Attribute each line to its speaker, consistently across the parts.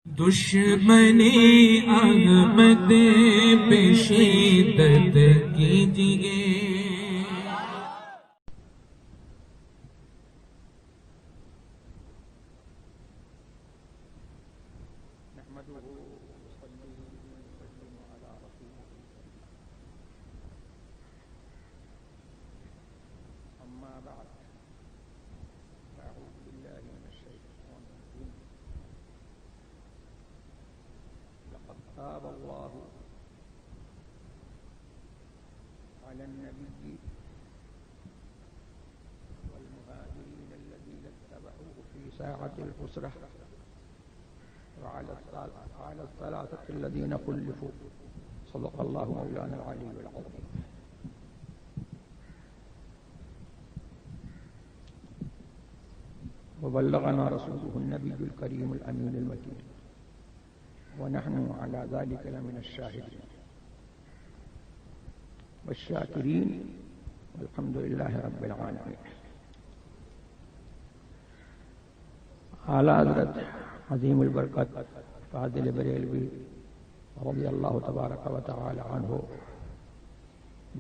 Speaker 1: دشمنی احمد پہ شدت کیجئے،
Speaker 2: تاب الله على النبي والمهاجرين الذين اتبعوه في ساعة العسرة وعلى الثلاثة الذين خلفوا صدق الله مولانا العلي العظيم. وبلغنا رسوله النبي الكريم الأمين المكين ونحن على ذلك لمن الشاهدين والشاكرين والحمد لله رب العالمين. اعلی حضرت عظیم البرکت فاضل بریلوی رضی اللہ تبارک و تعالی عنہ،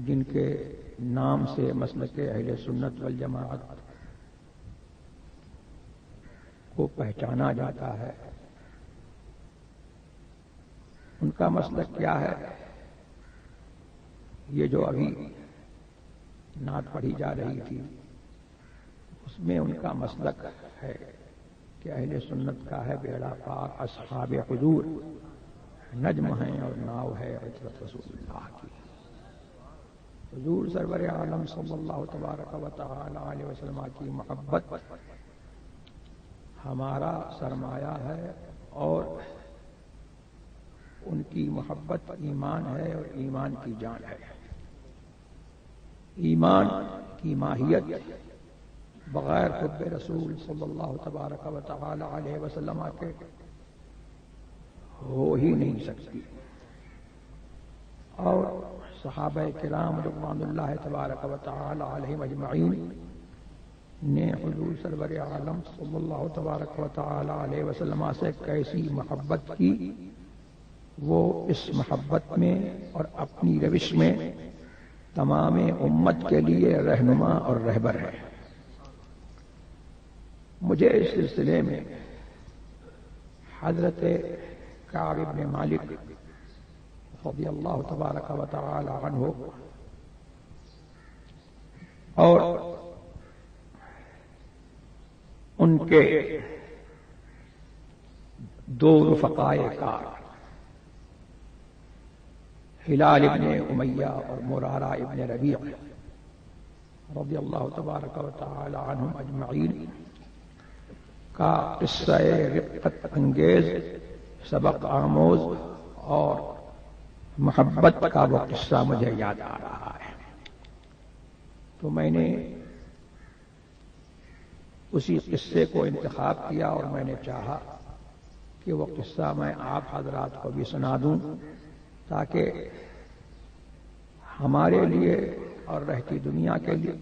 Speaker 2: جن کے نام سے مسلک اہل سنت والجماعت کو پہچانا جاتا ہے، ان کا مسلک کیا ہے؟ یہ جو ابھی نعت پڑھی جا رہی تھی اس میں ان کا مسلک ہے کہ اہل سنت کا ہے بیڑا پار اصحاب حضور، نجم ہیں اور ناؤ ہے عطرت رسول اللہ کی. حضور سرور عالم صلی اللہ تبارک و تعالی علیہ وسلم کی محبت ہمارا سرمایہ ہے، اور ان کی محبت ایمان ہے اور ایمان کی جان ہے. ایمان کی ماہیت بغیر حب رسول صلی اللہ تبارک و تعالی علیہ وسلم کے ہو ہی نہیں سکتی. اور صحابہ کرام رضوان اللہ تبارک و تعالی علیہم اجمعین نے حضور سرور عالم صلی اللہ تبارک و تعالی علیہ وسلم سے کیسی محبت کی، وہ اس محبت میں اور اپنی روش میں تمام امت کے لیے رہنما اور رہبر ہے. مجھے اس سلسلے میں حضرت کعب بن مالک رضی اللہ تبارک و تعالی عنہ اور ان کے دو رفقائے کار ہلال ابن امیہ اور مرارہ ابن ربیع رضی اللہ تبارک و تعالی عنہم اجمعین کا قصہ رقت انگیز، سبق آموز اور محبت کا وہ قصہ مجھے یاد آ رہا ہے. تو میں نے اسی قصے کو انتخاب کیا اور میں نے چاہا کہ وہ قصہ میں آپ حضرات کو بھی سنا دوں، تاکہ ہمارے لیے اور رہتی دنیا کے لیے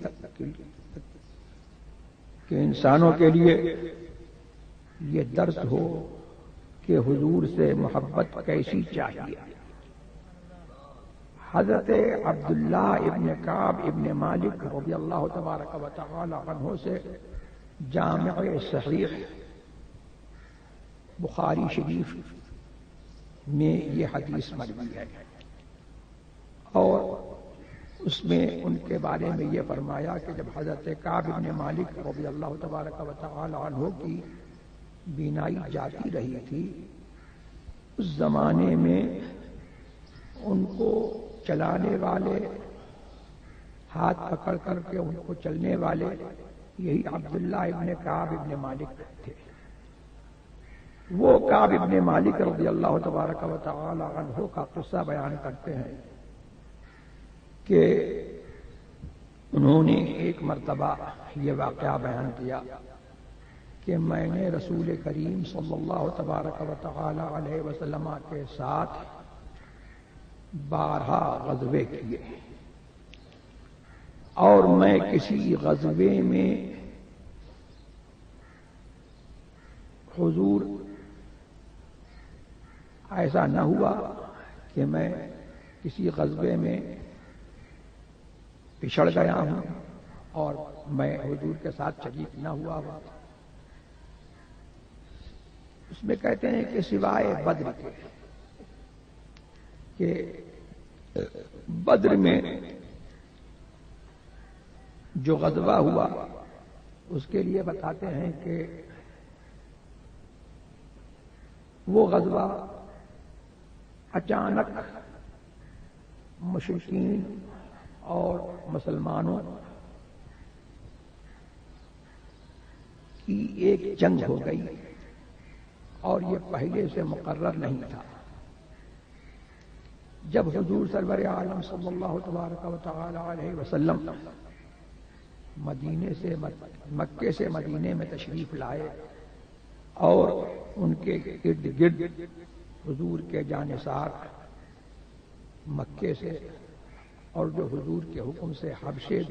Speaker 2: کہ انسانوں کے لیے یہ درس ہو کہ حضور سے محبت کیسی چاہیے. حضرت عبداللہ ابن کعب ابن مالک رضی اللہ تبارک و تعالی عنہ سے جامع صحیح بخاری شریف میں یہ حدیث مروی ہے، اور اس میں ان کے بارے میں یہ فرمایا کہ جب حضرت کعب بن مالک رضی اللہ تبارک و تعالی عنہ کی بینائی جاتی رہی تھی، اس زمانے میں ان کو چلانے والے، ہاتھ پکڑ کر کے ان کو چلنے والے یہی عبداللہ ابن کعب ابن مالک تھے. وہ کعب ابن مالک رضی اللہ تبارک و تعالی عنہ کا قصہ بیان کرتے ہیں کہ انہوں نے ایک مرتبہ یہ واقعہ بیان کیا کہ میں نے رسول کریم صلی اللہ تبارک و تعالی علیہ وسلم کے ساتھ 12 غزوے کیے، اور میں کسی غزوے میں حضور ایسا نہ ہوا کہ میں کسی غزوے میں پچھڑ گیا ہوں اور میں حضور کے ساتھ شریک نہ ہوا ہوں۔ اس میں کہتے ہیں کہ سوائے بدر کے، کہ بدر میں جو غزوہ ہوا اس کے لیے بتاتے ہیں کہ وہ غزوہ اچانک مشرکین اور مسلمانوں کی ایک جنگ ہو گئی اور یہ پہلے سے مقرر نہیں تھا۔ جب حضور سرور عالم صلی اللہ تبارک و تعالی علیہ وسلم مکے سے مدینے میں تشریف لائے اور ان کے ارد گرد حضور کے جانثار مکے سے اور جو حضور کے حکم سے حبشے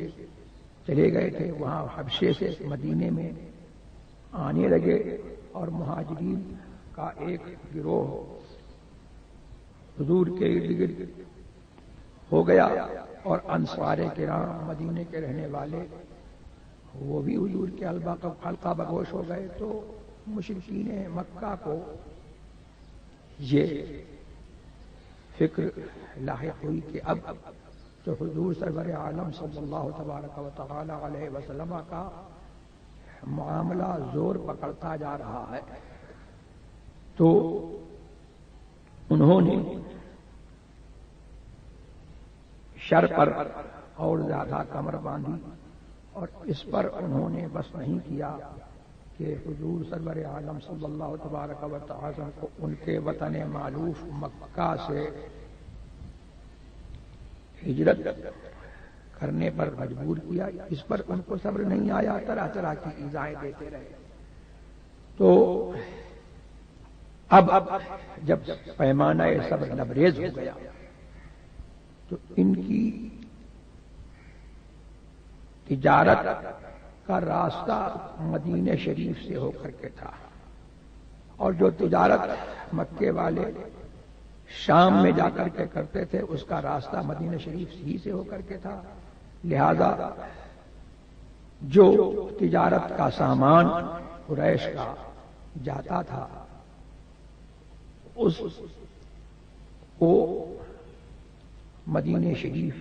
Speaker 2: چلے گئے تھے وہاں حبشے سے مدینے میں آنے لگے اور مہاجرین کا ایک گروہ حضور کے ارد گرد ہو گیا اور انصار کرام مدینے کے رہنے والے وہ بھی حضور کے حلقہ بگوش ہو گئے۔ تو مشرکین مکہ کو یہ فکر لاحق ہوئی کہ اب تو حضور سرور عالم صلی اللہ تبارک و تعالی علیہ وسلم کا معاملہ زور پکڑتا جا رہا ہے، تو انہوں نے شر پر اور زیادہ کمر باندھی اور اس پر انہوں نے بس نہیں کیا کہ حضور سرور عالم صلی اللہ تبارک و تعالی کو ان کے وطن معروف مکہ سے ہجرت کرنے پر مجبور کیا۔ اس پر ان کو صبر نہیں آیا، طرح طرح کی ایذائیں دیتے رہے۔ تو اب جب پیمانہ صبر لبریز ہو گیا تو ان کی تجارت کا راستہ مدینہ شریف سے ہو کر کے تھا، اور جو تجارت مکے والے شام میں جا کر کے کرتے تھے اس کا راستہ مدینہ شریف ہی سے ہو کر کے تھا، لہذا جو تجارت کا سامان قریش کا جاتا تھا اس کو مدینہ شریف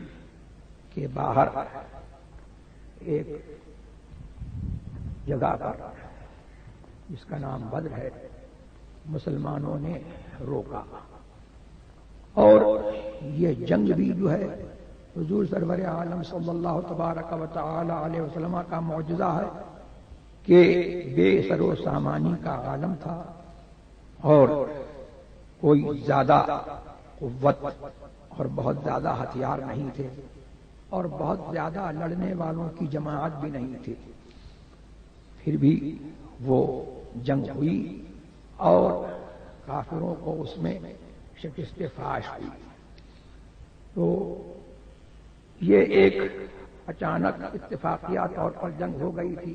Speaker 2: کے باہر ایک جگہ پر جس کا نام بدر ہے مسلمانوں نے روکا، اور یہ جنگ بھی جو ہے حضور سرور عالم صلی اللہ تبارک و تعالی علیہ وسلم کا معجزہ ہے کہ بے سر و سامانی کا عالم تھا اور کوئی زیادہ قوت اور بہت زیادہ ہتھیار نہیں تھے اور بہت زیادہ لڑنے والوں کی جماعت بھی نہیں تھی، پھر بھی وہ جنگ ہوئی اور کافروں کو اس میں شکست فاش ہوئی۔ تو یہ ایک اچانک اتفاقیہ طور پر جنگ ہو گئی تھی۔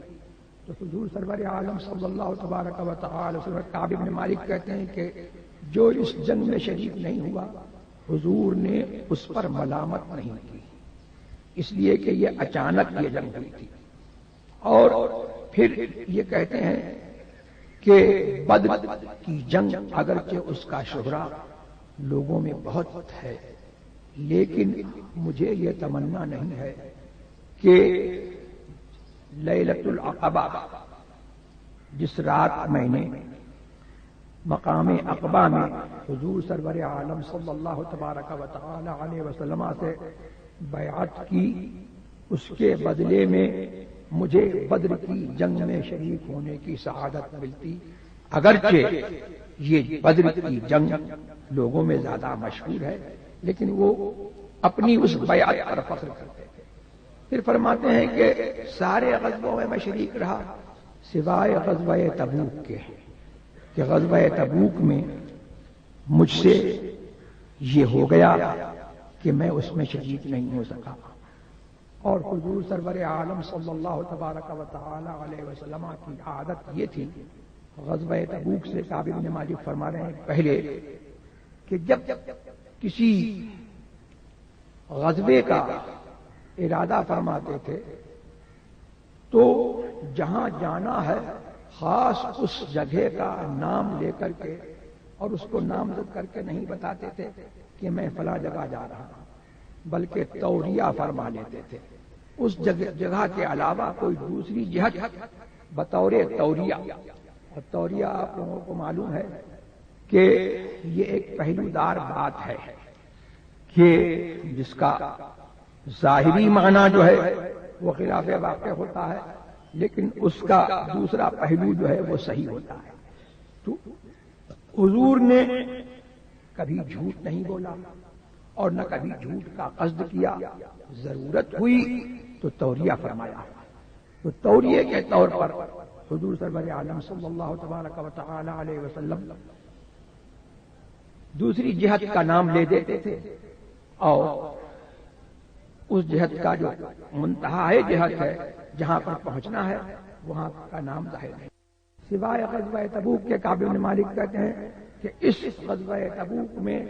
Speaker 2: تو حضور سرور عالم صلی اللہ تبارک و تعالی وسلم کعب بن مالک کہتے ہیں کہ جو اس جنگ میں شریک نہیں ہوا حضور نے اس پر ملامت نہیں کی، اس لیے کہ یہ اچانک یہ جنگ ہوئی تھی۔ اور پھر یہ کہتے ہیں کہ بدر کی جنگ اگرچہ اس کا شہرا لوگوں میں بہت ہے، لیکن مجھے یہ تمنا نہیں ہے کہ لیلۃ العقبہ جس رات میں نے مقام عقبہ میں حضور سرور عالم صلی اللہ تبارک و تعالی علیہ وسلم سے بیعت کی، اس کے بدلے میں مجھے بدر کی جنگ میں شریک ہونے کی سعادت ملتی، اگرچہ یہ بدر کی جنگ لوگوں میں زیادہ مشہور ہے لیکن وہ اپنی اس بیعت پر فخر کرتے تھے۔ پھر فرماتے ہیں کہ سارے غزووں میں میں شریک رہا سوائے غزوہ تبوک کے، کہ غزوہ تبوک میں مجھ سے یہ ہو گیا کہ میں اس میں شریک نہیں ہو سکا، اور حضور سرور عالم صلی اللہ تبارک و تعالی علیہ وسلم کی عادت یہ تھی، غزوہ تبوک سے کعب بن مالک فرما رہے ہیں پہلے کہ جب کسی غزوے کا ارادہ فرماتے تھے تو جہاں جانا ہے خاص اس جگہ کا نام لے کر کے اور اس کو نامزد کر کے نہیں بتاتے تھے کہ میں فلاں جگہ جا رہا ہوں، بلکہ توریہ فرما لیتے تھے۔ اس جگہ کے علاوہ کوئی دوسری جہت بطور توریہ، اور توریہ آپ لوگوں کو معلوم ہے کہ یہ ایک پہلو دار بات ہے کہ جس کا ظاہری معنی جو ہے وہ خلاف واقع ہوتا ہے، لیکن اس کا دوسرا پہلو جو ہے وہ صحیح ہوتا ہے۔ تو حضور نے کبھی جھوٹ نہیں بولا اور نہ کبھی جھوٹ کا قصد کیا، ضرورت ہوئی تو توریہ فرمایا۔ تو توریہ کے طور پر حضور سرور عالم صلی اللہ تبارک و تعالی علیہ وسلم دوسری جہت کا نام لے دیتے تھے، اور اس جہت کا جو منتہا ہے جہت ہے جہاں پر پہنچنا ہے وہاں کا نام ظاہر ہے۔ سوائے غزوہ تبوک کے کعب بن مالک کہتے ہیں کہ اس غزوہ تبوک میں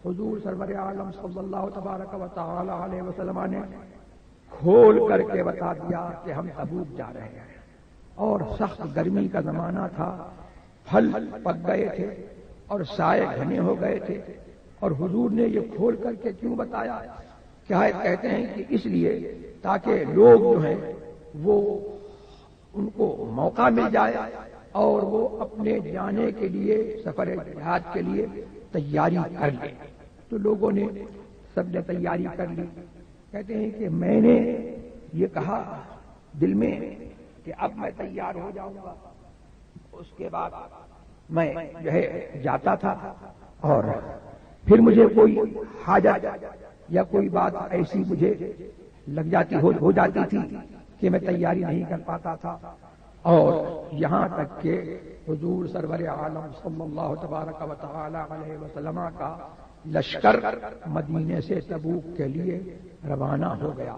Speaker 2: حضور سرور عالم صلی اللہ تبارک و تعالی علیہ وسلم نے کھول کر کے بتا دیا کہ ہم تبوک جا رہے ہیں، اور سخت گرمی کا زمانہ تھا، پھل پک گئے تھے اور سائے گھنے ہو گئے تھے، اور حضور نے یہ کھول کر کے کیوں بتایا؟ کیا کہتے ہیں کہ اس لیے تاکہ لوگ جو ہیں وہ ان کو موقع مل جائے اور وہ اپنے جانے کے لیے سفر جہاد کے لیے تیاری کر لیں۔ تو لوگوں نے سب نے تیاری کر لی۔ کہتے ہیں کہ میں نے یہ کہا دل میں کہ اب میں تیار ہو جاؤں گا، اس کے بعد میں جو ہے جاتا تھا، اور پھر مجھے کوئی حاجت یا کوئی بات ایسی مجھے لگ جاتی ہو جاتی تھی کہ میں تیاری نہیں کر پاتا تھا، اور یہاں تک کہ حضور سرور عالم صلی اللہ تبارک و تعالی علیہ وسلم کا لشکر مدینے سے تبوک کے لیے روانہ ہو گیا،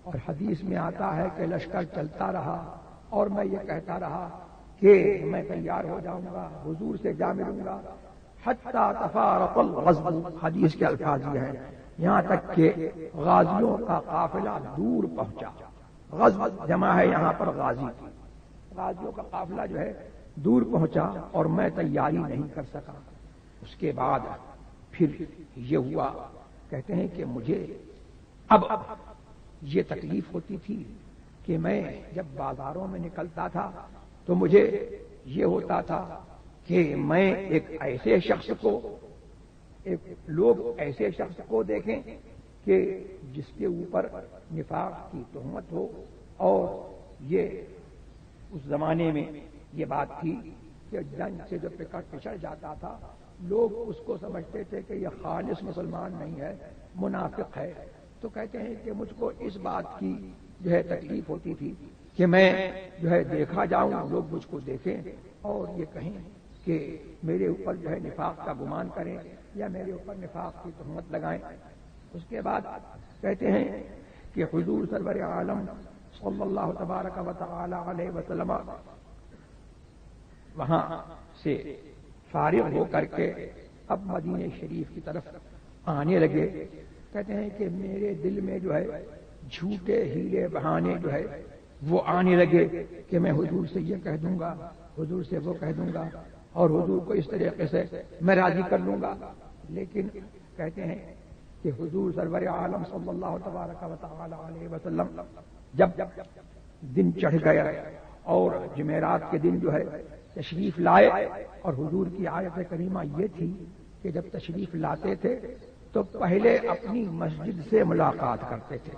Speaker 2: اور حدیث میں آتا ہے کہ لشکر چلتا رہا اور میں یہ کہتا رہا کہ میں تیار ہو جاؤں گا، حضور سے جا ملوں گا، حتی تفارق الغزو، حدیث کے الفاظ یہ ہیں، یہاں تک کہ غازیوں کا قافلہ دور پہنچا۔ غزو جمع ہے یہاں پر غازی، غازیوں کا قافلہ جو ہے دور پہنچا اور میں تیاری نہیں کر سکا۔ اس کے بعد پھر یہ ہوا، کہتے ہیں کہ مجھے اب یہ تکلیف ہوتی تھی کہ میں جب بازاروں میں نکلتا تھا تو مجھے یہ ہوتا تھا کہ میں ایک ایسے شخص کو، لوگ ایسے شخص کو دیکھیں کہ جس کے اوپر نفاق کی تہمت ہو، اور یہ اس زمانے میں یہ بات تھی کہ جنگ سے جو پچھڑ جاتا تھا لوگ اس کو سمجھتے تھے کہ یہ خالص مسلمان نہیں ہے، منافق ہے۔ تو کہتے ہیں کہ مجھ کو اس بات کی جو ہے تکلیف ہوتی تھی کہ میں جو ہے دیکھا جاؤں، لوگ مجھ کو دیکھیں اور یہ کہیں کہ میرے اوپر جو ہے نفاق کا گمان کریں یا میرے اوپر نفاق کی تہمت لگائیں۔ اس کے بعد کہتے ہیں کہ حضور سرور عالم صلی اللہ تبارک و تعالی علیہ وسلم وہاں سے فارغ ہو کر کے اب مدینہ شریف کی طرف آنے لگے۔ کہتے ہیں کہ میرے دل میں جو ہے جھوٹے ہیلے بہانے جو ہے وہ آنے لگے کہ میں حضور سے یہ کہہ دوں گا، حضور سے وہ کہہ دوں گا، اور حضور کو اس طریقے سے میں راضی کر لوں گا۔ لیکن کہتے ہیں کہ حضور سرور عالم صلی اللہ تبارک و تعالی علیہ وسلم جب دن چڑھ گیا اور جمعرات کے دن جو ہے تشریف لائے، اور حضور کی آیت کریمہ یہ تھی کہ جب تشریف لاتے تھے تو پہلے اپنی مسجد سے ملاقات کرتے تھے۔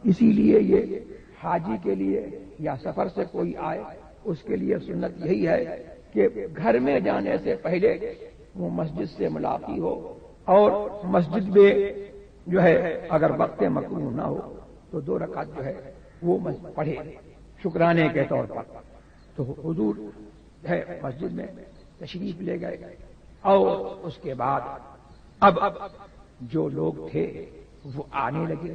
Speaker 2: اسی لیے یہ حاجی کے لیے یا سفر سے کوئی آئے اس کے لیے سنت یہی ہے کہ گھر میں جانے سے پہلے وہ مسجد سے ملاقات ہو، اور مسجد میں جو ہے اگر وقت مکروہ نہ ہو تو 2 رکعت جو ہے وہ پڑھے شکرانے کے طور پر۔ تو حضور ہے مسجد میں تشریف لے گئے، اور اس کے بعد اب جو لوگ تھے وہ آنے لگے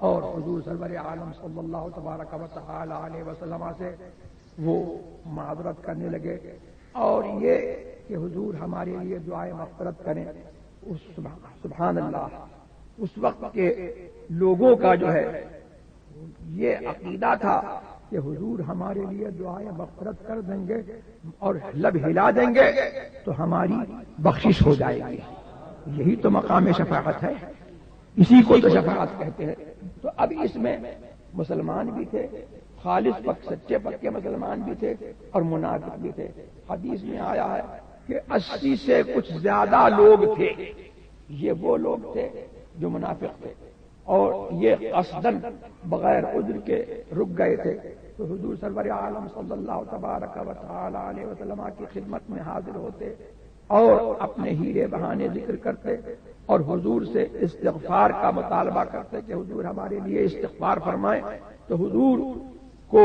Speaker 2: اور حضور سرور عالم صلی اللہ تبارک و تعالی علیہ وسلم سے وہ معذرت کرنے لگے، اور یہ کہ حضور ہمارے لیے دعائے مغفرت کریں۔ سبحان اللہ، اس وقت کے لوگوں کا جو ہے یہ عقیدہ تھا کہ حضور ہمارے لیے دعائیں مغفرت کر دیں گے اور لب ہلا دیں گے تو ہماری بخشش ہو جائے گی. یہی تو مقام شفاعت ہے، اسی کو تو شفاعت کہتے ہیں. تو اب اس میں مسلمان بھی تھے، خالص پک سچے پکے مسلمان بھی تھے اور منافق بھی تھے. حدیث میں آیا ہے کہ 80 سے کچھ زیادہ لوگ تھے، یہ وہ لوگ تھے جو منافق تھے اور یہ قصدن بغیر عذر کے رک گئے تھے. تو حضور سرور عالم صلی اللہ تبارک و تعالی علیہ وسلم کی خدمت میں حاضر ہوتے اور اپنے ہیرے بہانے ذکر کرتے اور حضور سے استغفار کا مطالبہ کرتے کہ حضور ہمارے لیے استغفار فرمائیں. تو حضور کو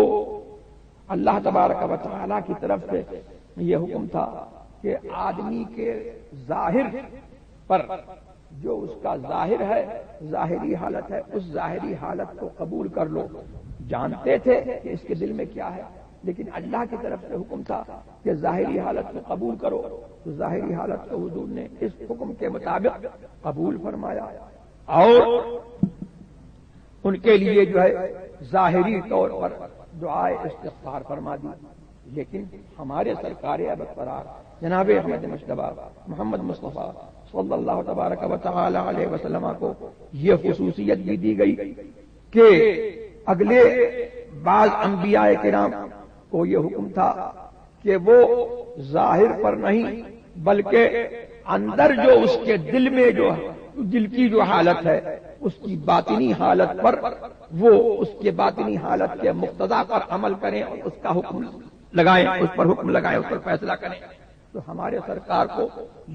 Speaker 2: اللہ تبارک و تعالی کی طرف سے یہ حکم تھا کہ آدمی کے ظاہر پر جو اس کا ظاہر ہے، ظاہری حالت ہے، اس ظاہری حالت کو قبول کر لو. جانتے تھے کہ اس کے دل میں کیا ہے، لیکن اللہ کی طرف سے حکم تھا کہ ظاہری حالت کو قبول کرو. تو ظاہری حالت کو حضور نے اس حکم کے مطابق قبول فرمایا اور ان کے لیے جو ہے ظاہری طور پر دعائے استغفار فرما دی. لیکن ہمارے سرکار ابترار جناب احمد مجتبی محمد مصطفیٰ صلی اللہ تبارک و تعالی علیہ وسلم کو یہ خصوصیت بھی دی گئی کہ اگلے بعض انبیاء کرام کو یہ حکم تھا کہ وہ ظاہر پر نہیں بلکہ اندر جو اس کے دل میں جو دل کی جو حالت ہے اس کی باطنی حالت پر وہ اس کے باطنی حالت کے مقتضا پر عمل کریں اور اس کا حکم لگائیں، اس پر حکم لگائیں، اس پر فیصلہ کریں. تو ہمارے سرکار کو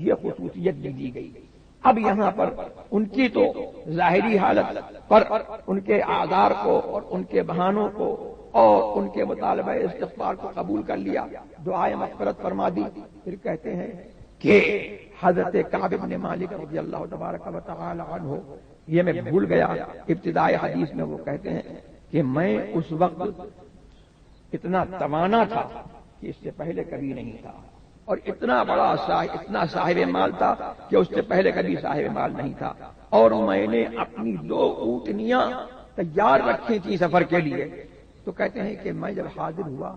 Speaker 2: یہ خصوصیت بھی دی گئی. اب یہاں پر ان کی تو ظاہری حالت پر ان کے آزار کو اور ان کے بہانوں کو اور ان کے مطالبہ استغفار کو قبول کر لیا، دعائیں مغفرت فرما دی. پھر کہتے ہیں کہ حضرت کعب بن مالک رضی اللہ تبارک و تعالی عنہ، یہ میں بھول گیا ابتدائی حدیث میں وہ کہتے ہیں کہ میں اس وقت اتنا توانا تھا کہ اس سے پہلے کبھی نہیں تھا اور اتنا بڑا اتنا صاحب مال تھا کہ اس سے پہلے کبھی صاحب مال نہیں تھا اور میں نے اپنی 2 اونٹنیاں تیار رکھی تھی سفر کے لیے. تو کہتے ہیں کہ میں جب حاضر ہوا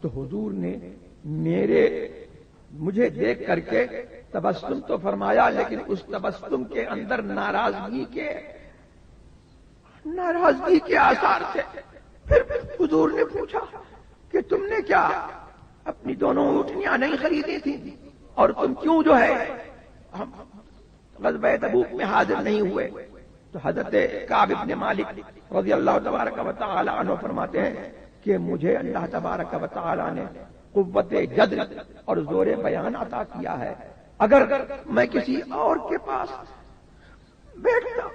Speaker 2: تو حضور نے مجھے دیکھ کر کے تبسم تو فرمایا لیکن اس تبسم کے اندر ناراضگی کے آثار تھے. پھر حضور نے پوچھا کہ تم نے کیا اپنی 2 اونٹنیاں نہیں خریدی تھی اور تم کیوں جو ہے غزوہ تبوک میں حاضر نہیں ہوئے؟ تو حضرت کعب بن مالک رضی اللہ تبارک و تعالی عنہ فرماتے ہیں کہ مجھے اللہ تبارک و تعالی نے قوت جدل اور زور بیان عطا کیا ہے. اگر میں کسی اور کے پاس بیٹھتا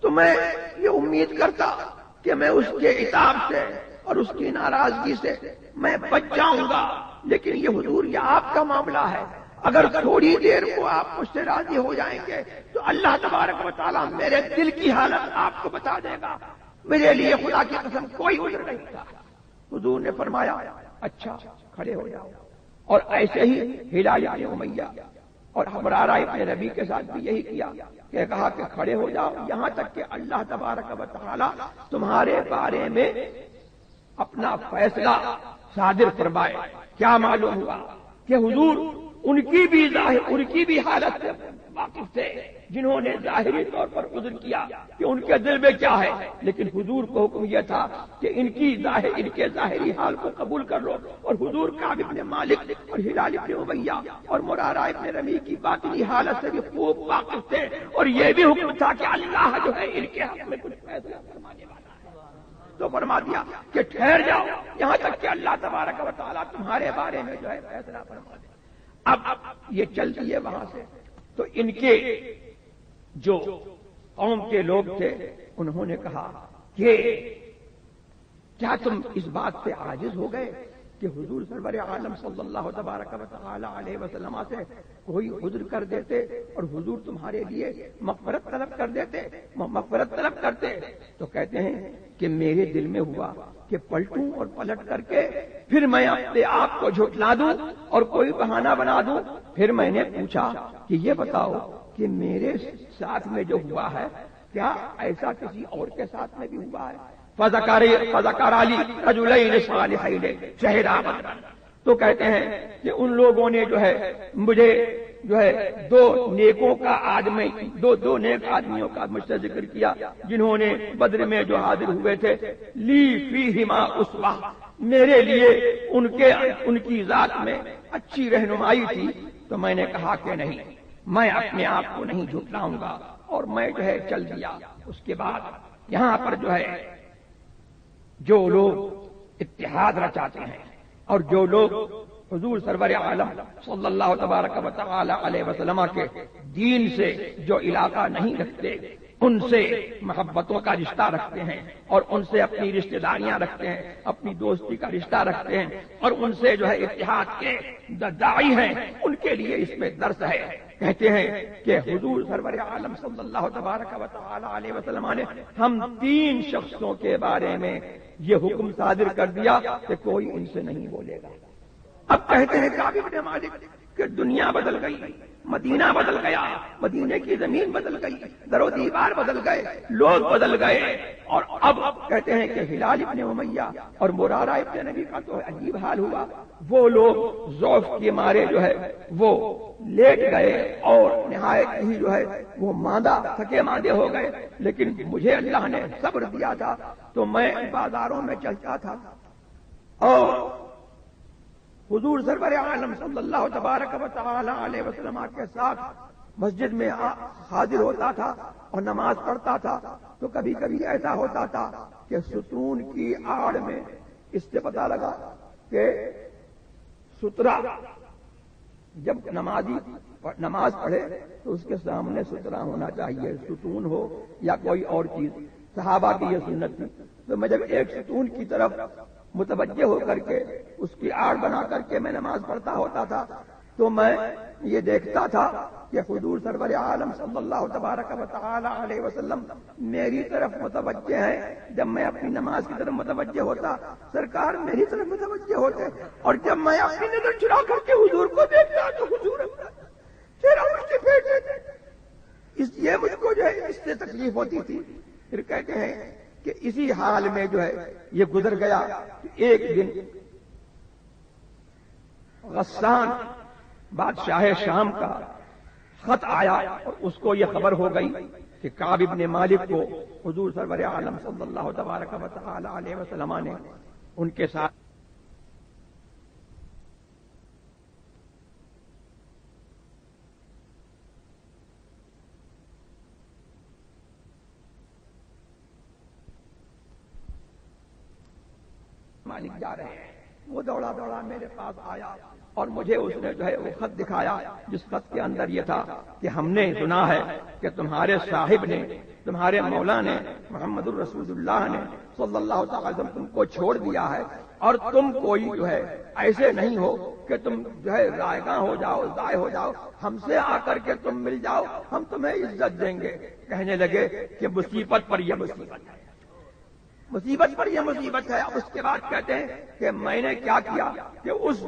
Speaker 2: تو میں یہ امید کرتا کہ میں اس کے عتاب سے اور اس کی ناراضگی سے میں بچ جاؤں گا، لیکن یہ حضور یہ آپ کا معاملہ ہے. اگر تھوڑی دیر کو آپ مجھ سے راضی ہو جائیں گے تو اللہ تبارک و تعالیٰ میرے دل کی حالت آپ کو بتا دے گا. میرے لیے خدا کی قسم کوئی عذر نہیں تھا. حضور نے فرمایا اچھا کھڑے ہو جاؤ. اور ایسے ہی ہلال بن امیہ اور حمرارہ ابن ربیع کے ساتھ بھی یہی کیا کہ کہا کہ کھڑے ہو جاؤ یہاں تک کہ اللہ تبارک و تعالیٰ تمہارے بارے میں اپنا فیصلہ صادر فرمائے. کیا معلوم ہوا کہ حضور ان کی بھی حالت سے واقف تھے جنہوں نے ظاہری طور پر عذر کیا کہ ان کے دل میں کیا ہے، لیکن حضور کو حکم یہ تھا کہ ان کے ظاہری حال کو قبول کر لو. اور حضور کعب بن مالک اور ہلال بن امیہ اور مرارہ ابن ربیع کی باطنی حالت سے بھی خوب واقف تھے اور یہ بھی حکم تھا کہ اللہ جو ہے ان کے حق میں کچھ فیصلہ فرمانے والا ہے. تو فرما دیا کہ ٹھہر جاؤ یہاں تک کہ اللہ تبارک و تعالیٰ تمہارے بارے میں جو ہے فیصلہ فرما دے. اب یہ چلتی ہے وہاں سے. تو ان کے جو قوم کے لوگ تھے انہوں نے کہا کہ کیا تم اس بات سے عاجز ہو گئے کہ حضور سرور عالم صلی اللہ تبارک و تعالی علیہ وسلم سے کوئی عذر کر دیتے اور حضور تمہارے لیے مغفرت طلب کر دیتے، مغفرت طلب کرتے، تو کہتے ہیں کہ میرے دل میں ہوا کہ پلٹوں اور پلٹ کر کے پھر میں اپنے آپ کو جھٹلا دوں اور کوئی بہانہ بنا دوں۔ پھر میں نے پوچھا کہ یہ بتاؤ کہ میرے ساتھ میں جو ہوا ہے کیا ایسا کسی اور کے ساتھ میں بھی ہوا ہے؟ فذکر علی رجلین صالحین شہدا بدر، تو کہتے ہیں کہ ان لوگوں نے جو ہے مجھے جو ہے دو نیکوں کا آدمی، دو نیک آدمیوں کا مجھ سے ذکر کیا جنہوں نے بدر میں جو حاضر ہوئے تھے، لی فیہما اسوہ، میرے لیے ان کی ذات میں اچھی رہنمائی تھی۔ تو میں نے کہا کہ نہیں، میں اپنے آپ کو نہیں جھٹلاؤں گا، اور میں جو ہے چل دیا۔ اس کے بعد یہاں پر جو ہے جو لوگ اتحاد رچاتے ہیں اور جو لوگ حضور سرور عالم صلی اللہ تبارک و تعالی علیہ وسلم کے دین سے جو علاقہ نہیں رکھتے، ان سے محبتوں کا رشتہ رکھتے ہیں اور ان سے اپنی رشتہ داریاں رکھتے ہیں، اپنی دوستی کا رشتہ رکھتے ہیں اور ان سے جو ہے اتحاد کے داعی ہیں، ان کے لیے اس میں درس ہے۔ کہتے ہیں کہ حضور سرور عالم صلی اللہ تبارک و تعالی علیہ وسلم نے ہم 3 شخصوں کے بارے میں یہ حکم صادر کر دیا کہ کوئی ان سے نہیں بولے گا۔ اب کہتے ہیں کعب بن مالک کہ دنیا بدل گئی، مدینہ بدل گیا، مدینے کی زمین بدل گئی، در و دیوار بدل گئے، لوگ بدل گئے، اور اب کہتے ہیں کہ ہلال ابن امیہ اور مرارہ ابن نبی کا تو عجیب حال ہوا، وہ لوگ ضعف کے مارے جو ہے وہ لیٹ گئے اور نہایت ہی جو ہے وہ ماندہ تھکے ماندے ہو گئے، لیکن مجھے اللہ نے صبر دیا تھا تو میں بازاروں میں چلتا تھا اور حضور سرور عالم صلی اللہ تبارک و تعالی علیہ وسلم کے ساتھ مسجد میں حاضر ہوتا تھا اور نماز پڑھتا تھا، تو کبھی کبھی ایسا ہوتا تھا کہ ستون کی آڑ میں اس سے پتہ لگا کہ سترا جب نمازی نماز پڑھے تو اس کے سامنے سترا ہونا چاہیے، ستون ہو یا کوئی اور چیز، صحابہ کی یہ سنت تھی۔ تو میں جب ایک ستون کی طرف متوجہ ہو کر کے اس کی آڑ بنا کر کے میں نماز پڑھتا ہوتا تھا تو میں یہ دیکھتا تھا کہ حضور سرور عالم صلی اللہ تبارک و تعالی علیہ وسلم میری طرف متوجہ ہیں۔ جب میں اپنی نماز کی طرف متوجہ ہوتا سرکار میری طرف متوجہ ہوتے، اور جب میں اپنی نظر چرا کر کے حضور کو دیکھتا تو حضور چہرہ مجھ سے پھیر دیتے، اس لیے مجھ کو جو ہے اس سے تکلیف ہوتی تھی۔ پھر کہتے ہیں کہ اسی حال میں جو ہے یہ گزر گیا۔ ایک دن غسان بادشاہ شام کا خط آیا اور اس کو یہ خبر ہو گئی کہ کعب بن مالک کو حضور سرور عالم صلی اللہ تبارک و تعالی علیہ وسلم نے ان کے ساتھ مالک جا رہے ہیں۔ وہ دوڑا دوڑا میرے پاس آیا اور مجھے اس نے جو ہے وہ خط دکھایا، جس خط کے اندر یہ تھا کہ ہم نے سنا ہے کہ تمہارے صاحب نے، تمہارے مولا نے، محمد الرسول اللہ نے صلی اللہ تعالی وسلم تم کو چھوڑ دیا ہے، اور تم کوئی جو ہے ایسے نہیں ہو کہ تم جو ہے رائگاں ہو جاؤ، ضائع ہو جاؤ، ہم سے آ کر کے تم مل جاؤ، ہم تمہیں عزت دیں گے۔ کہنے لگے کہ مصیبت پر یہ مصیبت ہے، مصیبت پر یہ مصیبت ہے۔ اب اس کے بعد کہتے ہیں کہ میں نے کیا کیا کہ اس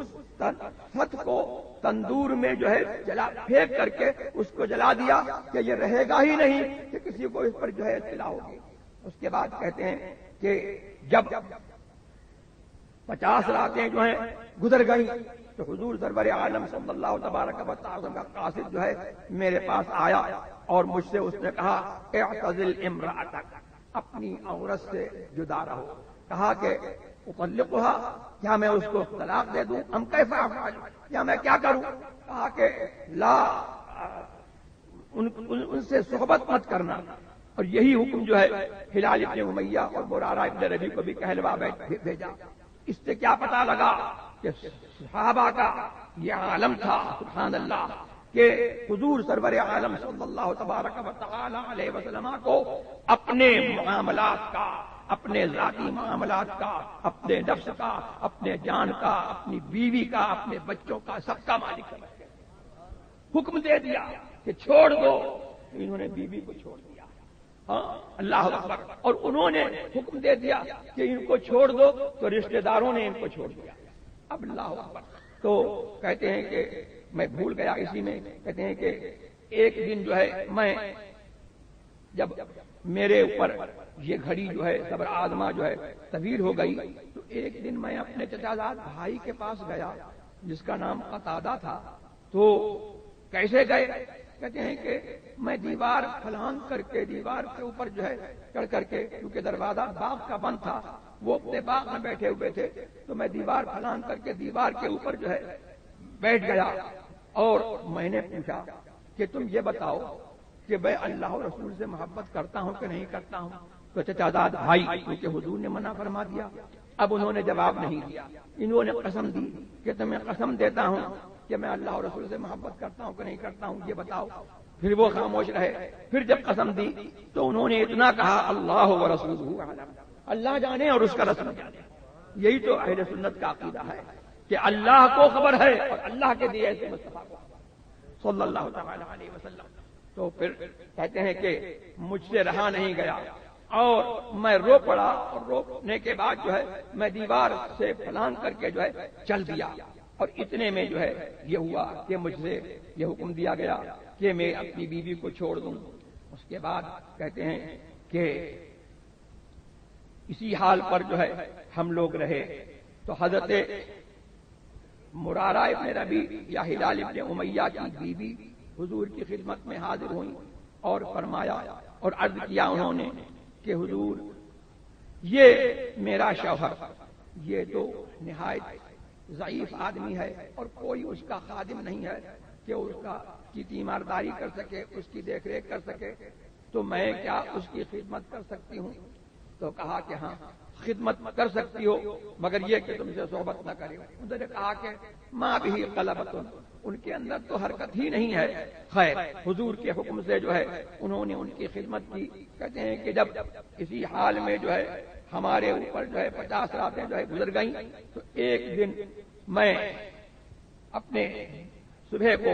Speaker 2: خط کو تندور میں جو ہے جلا پھینک کر کے اس کو جلا دیا کہ یہ رہے گا ہی نہیں کہ کسی کو اس پر جو ہے اطلاع ہوگی۔ اس کے بعد کہتے ہیں کہ جب 50 راتیں جو ہیں گزر گئیں تو حضور سرور عالم صلی اللہ تبارک و تعالی کا قاصد جو ہے میرے پاس آیا اور مجھ سے اس نے کہا اعتزل امرأتک، اپنی عورت سے جدا رہو۔ کہا کہ اطلقها، کیا میں اس کو طلاق دے دوں؟ ام کیف افعل، یا میں کیا کروں؟ کہا کہ لا، ان سے صحبت مت کرنا۔ اور یہی حکم جو ہے ہلال ابن امیہ اور مرارہ ابن ربیع کو بھی کہلوا بھیجا۔ اس سے کیا پتا لگا کہ صحابہ کا یہ عالم تھا، سبحان اللہ، کہ حضور سرور عالم صلی اللہ تبارک و تعالی علیہ وسلم کو اپنے معاملات کا، اپنے ذاتی معاملات کا، اپنے نفس کا، اپنے جان کا، اپنی بیوی کا، اپنے بچوں کا، سب کا مالک سمجھتے ہیں۔ حکم دے دیا کہ چھوڑ دو، انہوں نے بیوی کو چھوڑ دیا۔ ہاں اللہ اکبر۔ اور انہوں نے حکم دے دیا کہ ان کو چھوڑ دو، تو رشتہ داروں نے ان کو چھوڑ دیا۔ اب اللہ اکبر۔ تو کہتے ہیں کہ میں بھول گیا اسی میں، کہتے ہیں کہ ایک دن جو ہے میں جب میرے اوپر یہ گھڑی جو ہے صبر آزما جو ہے طویل ہو گئی، تو ایک دن میں اپنے چچا زاد بھائی کے پاس گیا جس کا نام قتادہ تھا۔ تو کیسے گئے؟ کہتے ہیں کہ میں دیوار پھلانگ کر کے دیوار کے اوپر جو ہے چڑھ کر کے، کیونکہ دروازہ باغ کا بند تھا، وہ اپنے باغ میں بیٹھے ہوئے تھے، تو میں دیوار پھلانگ کر کے دیوار کے اوپر جو ہے بیٹھ گیا اور میں نے پوچھا کہ تم یہ بتاؤ کہ میں اللہ اور رسول سے محبت کرتا ہوں کہ نہیں کرتا ہوں؟ تو چچا زاد بھائی، کیونکہ حضور نے منع فرما دیا، اب انہوں نے جواب نہیں دیا۔ انہوں نے قسم دی کہ تمہیں قسم دیتا ہوں کہ میں اللہ اور رسول سے محبت کرتا ہوں کہ نہیں کرتا ہوں، یہ بتاؤ۔ پھر وہ خاموش رہے۔ پھر جب قسم دی تو انہوں نے اتنا کہا اللہ و رسولہ اعلم، اللہ جانے اور اس کا رسول جانے۔ یہی تو اہل سنت کا عقیدہ ہے کہ اللہ کو خبر ہے اور اللہ کے دیے ایسے مصطفیٰ کو صلی اللہ تعالی علیہ وسلم۔ تو پھر کہتے ہیں کہ مجھ سے رہا نہیں گیا اور میں رو پڑا، اور رونے کے بعد جو ہے میں دیوار سے پھلانگ کر کے جو ہے چل دیا، اور اتنے میں جو ہے یہ ہوا کہ مجھ سے یہ حکم دیا گیا کہ میں اپنی بیوی کو چھوڑ دوں۔ اس کے بعد کہتے ہیں کہ اسی حال پر جو ہے ہم لوگ رہے۔ تو حضرت مرارہ ابن ربیع یا ہلال ابن امیہ کی بیوی حضور کی خدمت میں حاضر ہوئی اور فرمایا اور عرض کیا انہوں نے کہ حضور، یہ میرا شوہر یہ تو نہایت ضعیف آدمی ہے اور کوئی اس کا خادم نہیں ہے کہ اس کی تیمارداری کر سکے، اس کی دیکھ ریکھ کر سکے، تو میں کیا اس کی خدمت کر سکتی ہوں؟ تو کہا کہ ہاں خدمت کر سکتی ہو، مگر یہ کہ تم سے صحبت نہ کرے۔ انہوں نے کہا کہ ماں بھی قلبۃ، ان کے اندر تو حرکت ہی نہیں ہے۔ خیر، حضور کے حکم سے جو ہے انہوں نے ان کی خدمت کی۔ کہتے ہیں کہ جب اسی حال میں جو ہے ہمارے اوپر جو ہے 50 راتیں جو ہے گزر گئیں، تو ایک دن میں اپنے صبح کو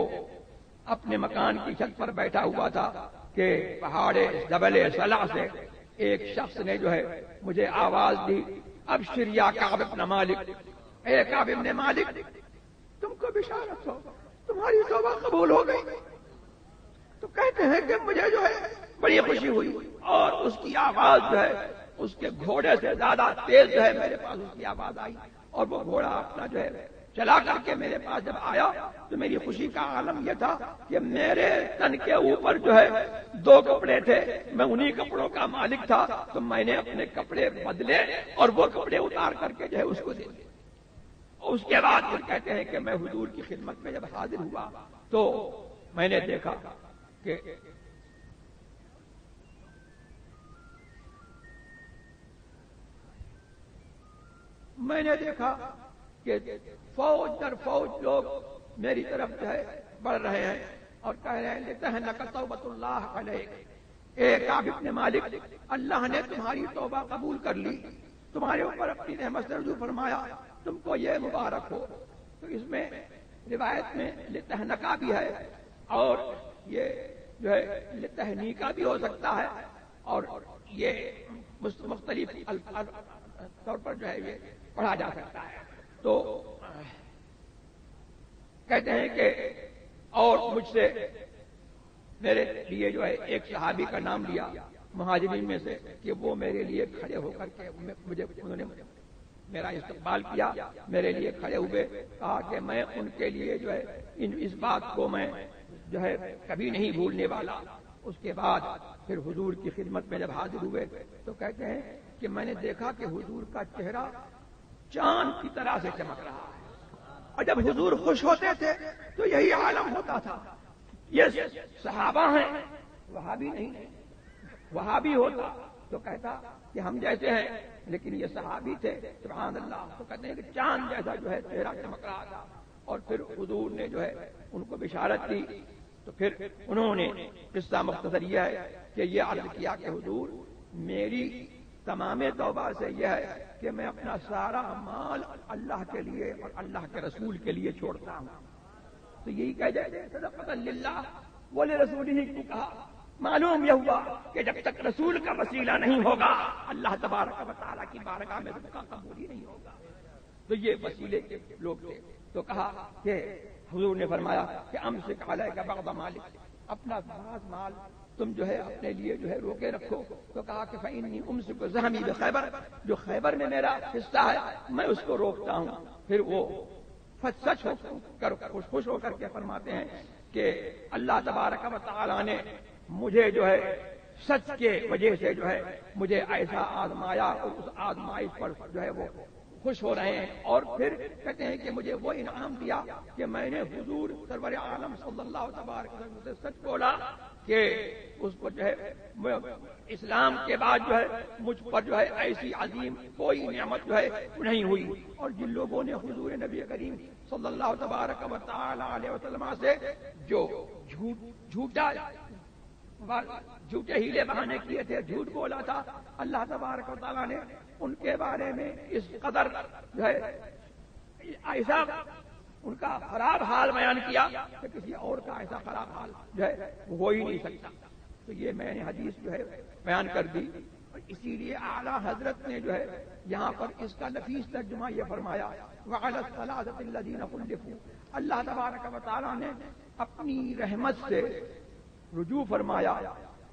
Speaker 2: اپنے مکان کی چھت پر بیٹھا ہوا تھا کہ پہاڑ جبل صلع سے ایک شخص نے جو ہے مجھے آواز دی، ابشر یا کعب بن مالک، اے کعب بن مالک، تم کو بشارت ہو، تمہاری توبہ قبول ہو گئی۔ تو کہتے ہیں کہ مجھے جو ہے بڑی خوشی ہوئی، اور اس کی آواز جو ہے اس کے گھوڑے سے زیادہ تیز جو ہے میرے پاس اس کی آواز آئی، اور وہ گھوڑا اپنا جو ہے چلا کر کے میرے پاس جب آیا تو میری خوشی کا عالم یہ تھا کہ میرے تن کے اوپر جو ہے 2 کپڑے تھے، میں انہی کپڑوں کا مالک تھا، تو میں نے اپنے کپڑے بدلے اور وہ کپڑے اتار کر کے جو ہے اس کو دے دیے۔ اس کے بعد پھر کہتے ہیں کہ میں حضور کی خدمت میں جب حاضر ہوا تو میں نے دیکھا کہ فوج در فوج لوگ میری طرف جو ہے بڑھ رہے ہیں اور کہہ رہے ہیں لیتا ہے نقل توبۃ اللہ علیک، اے کعب بن مالک، اللہ نے تمہاری توبہ قبول کر لی، تمہارے اوپر اپنی رحمت سے رجوع فرمایا، تم کو یہ مبارک ہو۔ تو اس میں روایت میں لتہنکا بھی ہے اور یہ جو ہے لتہنیکا بھی ہو سکتا ہے، اور یہ مختلف طور پر جو ہے یہ پڑھا جا سکتا ہے۔ تو کہتے ہیں کہ اور مجھ سے میرے لیے جو ہے ایک صحابی کا نام لیا مہاجرین میں سے کہ وہ میرے لیے کھڑے ہو کر کے انہوں نے میرا استقبال کیا، میرے لیے کھڑے ہوئے، کہا کہ میں ان کے لیے جو ہے اس بات کو میں جو ہے کبھی نہیں بھولنے والا۔ اس کے بعد پھر حضور کی خدمت میں جب حاضر ہوئے تو کہتے ہیں کہ میں نے دیکھا کہ حضور کا چہرہ چاند کی طرح سے چمک رہا ہے، اور جب حضور خوش ہوتے تھے تو یہی عالم ہوتا تھا۔ یہ صحابہ ہیں، وہابی نہیں، وہابی ہوتا تو کہتا کہ ہم جیسے ہیں، لیکن یہ صحابی تھے سبحان اللہ۔ تو کہتے ہیں کہ چاند جیسا جو ہے چہرہ چمک رہا تھا، اور پھر حضور نے جو ہے ان کو بشارت دی۔ تو پھر انہوں نے قصہ مختصر یہ ہے کہ یہ عرض کیا کہ حضور میری تمام توبہ سے یہ ہے کہ میں اپنا سارا مال اللہ کے لیے اور اللہ کے رسول کے لیے چھوڑتا ہوں. تو یہی کہہ جائے صدقۃ للہ ولرسولہ کو کہا. معلوم یہ ہوا کہ جب تک رسول کا وسیلہ نہیں ہوگا اللہ تبارک و تعالیٰ کی بارگاہ میں اس کا قبول ہی نہیں ہوگا. تو یہ وسیلے کے لوگ تھے. تو کہا کہ حضور نے فرمایا کہ امسک علیک بعض مالک، اپنا بعض مال تم جو ہے اپنے لیے جو ہے روکے رکھو. تو کہا کہ فإنی امسک ذہمی بخیبر، جو خیبر میں میرا حصہ ہے میں اس کو روکتا ہوں. پھر وہ سچ ہو کر خوش ہو کر کے فرماتے ہیں کہ اللہ تبارک و تعالیٰ نے مجھے جو ہے سچ کے وجہ سے جو ہے مجھے ایسا آزمایا اور اس آزمائش پر جو ہے وہ خوش ہو رہے ہیں. اور پھر کہتے ہیں کہ مجھے وہ انعام دیا کہ میں نے حضور سرور عالم صلی اللہ تبارک وسلم سے سچ بولا کہ اس پر جو ہے اسلام کے بعد جو ہے مجھ پر جو ہے ایسی عظیم کوئی نعمت جو ہے نہیں ہوئی. اور جن لوگوں نے حضور نبی کریم صلی اللہ تبارک و تعالی علیہ وسلم سے جو جھوٹے ہیلے بہانے کیے تھے، جھوٹ بولا تھا، اللہ تبارک و تعالیٰ نے ان کے بارے میں اس قدر جو ہے ایسا ان کا خراب حال بیان کیا کہ کسی اور کا ایسا خراب حال جو ہے ہو ہی نہیں سکتا. تو یہ میں نے حدیث جو ہے بیان کر دی. اور اسی لیے اعلیٰ حضرت نے جو ہے یہاں پر اس کا نفیس ترجمہ یہ فرمایا وعلی الثلاثة الذین خلفوا. اللہ تبارک و تعالیٰ نے اپنی رحمت سے رجوع فرمایا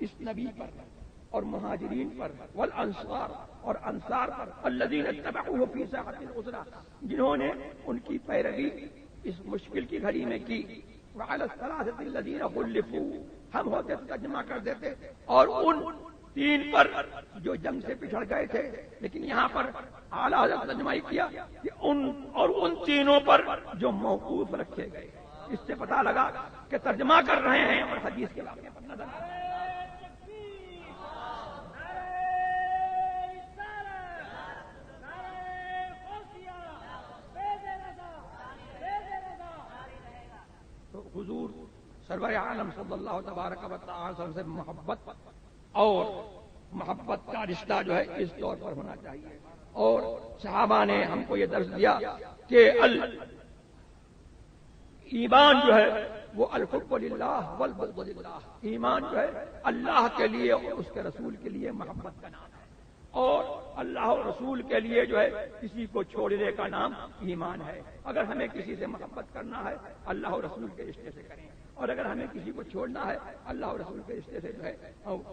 Speaker 2: اس نبی پر اور مہاجرین پر والانصار اور انصار پر الذین اتبعوه فی ساعۃ العسرہ، جنہوں نے ان کی پیروی اس مشکل کی گھڑی میں کی. وعلی الثلاثة الذین خلفوا، ہم ہوتے تو ترجمہ کر دیتے اور ان تین پر جو جنگ سے پچھڑ گئے تھے، لیکن یہاں پر اعلیٰ حضرت ترجمہ کیا کہ ان تینوں پر جو موقوف رکھے گئے. اس سے پتہ لگا کہ ترجمہ کر رہے ہیں اور حدیث کے واقعے پر نظر. تو حضور سرور عالم صلی اللہ تبارک و تعالی سے محبت اور محبت کا رشتہ جو ہے اس طور پر ہونا چاہیے. اور صحابہ نے ہم کو یہ درس دیا کہ ایمان جو ہے وہ الحب للہ والبغض للہ. ایمان جو ہے اللہ کے لیے اور اس کے رسول کے لیے محبت کا نام ہے، اور اللہ اور رسول کے لیے جو ہے کسی کو چھوڑنے کا نام ایمان ہے. اگر ہمیں کسی سے محبت کرنا ہے اللہ اور رسول کے رشتے سے کریں، اور اگر ہمیں کسی کو چھوڑنا ہے اللہ اور رسول کے رشتے سے جو ہے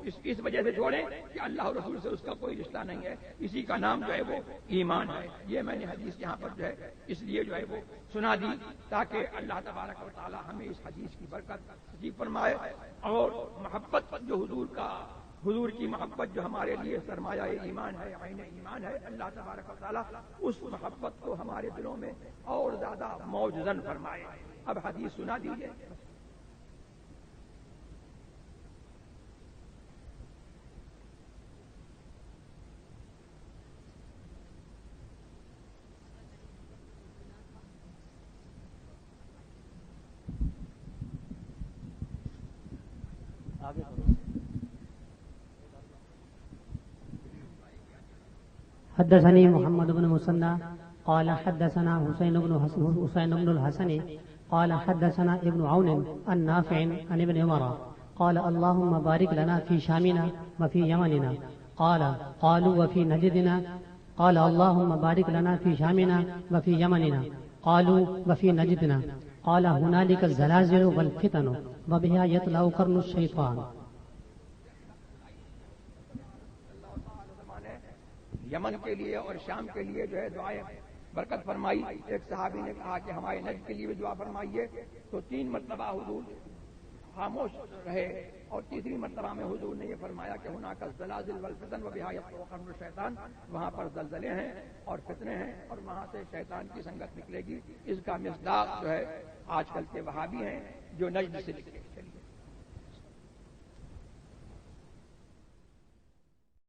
Speaker 2: اس وجہ سے چھوڑیں کہ اللہ اور رسول سے اس کا کوئی رشتہ نہیں ہے، اسی کا نام جو ہے وہ ایمان ہے. یہ میں نے حدیث یہاں پر جو ہے اس لیے جو ہے وہ سنا دی تاکہ اللہ تبارک و تعالی ہمیں اس حدیث کی برکت نصیب فرمائے. اور محبت جو حضور کی محبت جو ہمارے لیے سرمایہ ایمان ہے، عین ایمان ہے، اللہ تبارک و تعالی اس محبت کو ہمارے دلوں میں اور زیادہ موجزن فرمائے. اب حدیث سنا دیجیے.
Speaker 3: حدثني محمد بن مسنى قال حدثنا حسين بن الحسن قال حدثنا ابن عون النافع عن ابن عمر قال اللهم بارك لنا في شامنا وفي يمننا قالوا وفي نجدنا قال اللهم بارك لنا في شامنا وفي يمننا قالوا وفي نجدنا قال هنالك الزلازل والفتن وبها يطلع قرن الشيطان.
Speaker 2: یمن کے لیے اور شام کے لیے جو ہے دعائیں برکت فرمائی. ایک صحابی نے کہا کہ ہمارے نجد کے لیے بھی دعا فرمائیے. تو 3 مرتبہ حضور خاموش رہے اور تیسری مرتبہ میں حضور نے یہ فرمایا کہ هناك الزلازل والفتن وبها يطلع قرن الشيطان. وہاں پر زلزلے ہیں اور فتنے ہیں اور وہاں سے شیطان کی سنگت نکلے گی. اس کا مصداق جو ہے آج کل کے وہابی ہیں جو نجد سے نکلے.